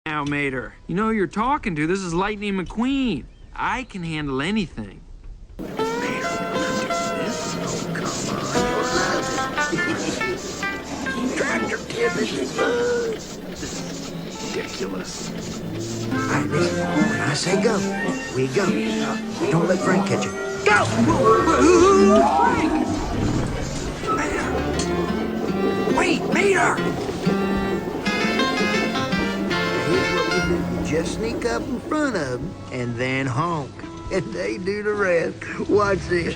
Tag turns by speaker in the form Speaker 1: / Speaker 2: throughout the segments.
Speaker 1: Now, Mater, you know who you're talking to. This is Lightning McQueen. I can handle anything.
Speaker 2: Tractor tipping is fun. Ridiculous. All right, listen. When I say go, we go. Don't let Frank catch you. Go! Wait, Mater! Here's what we do. You just sneak up in front of them and then honk. And they do the rest. Watch this.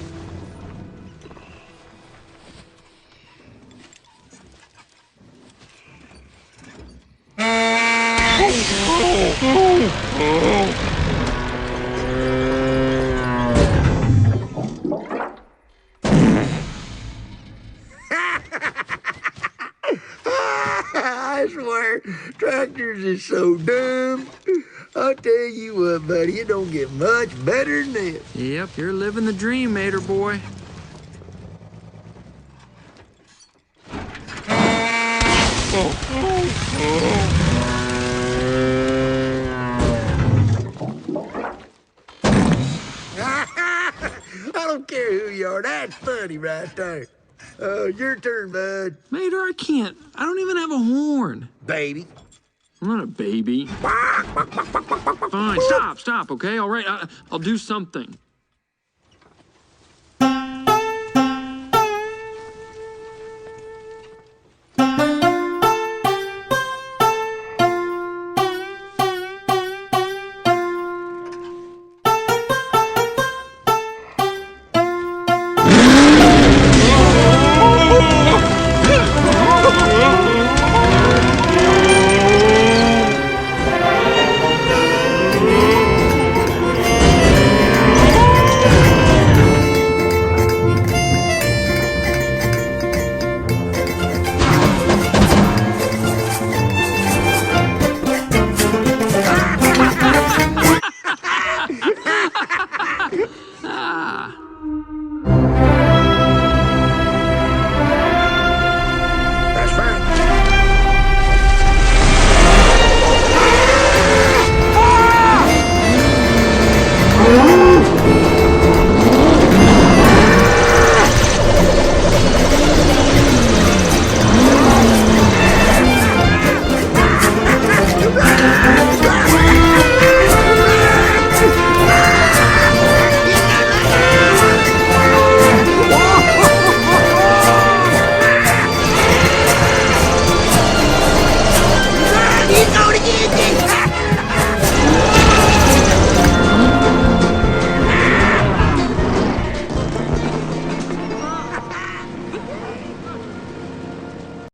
Speaker 2: I swear, tractors is so dumb. I'll tell you what, buddy, it don't get much better than this.
Speaker 1: Yep, you're living the dream, Mater boy.
Speaker 2: I don't care who you are. That's funny right there. Your turn, bud.
Speaker 1: Mater, I can't. I don't even have a horn.
Speaker 2: Baby.
Speaker 1: I'm not a baby. Fine, stop, okay? All right, I'll do something.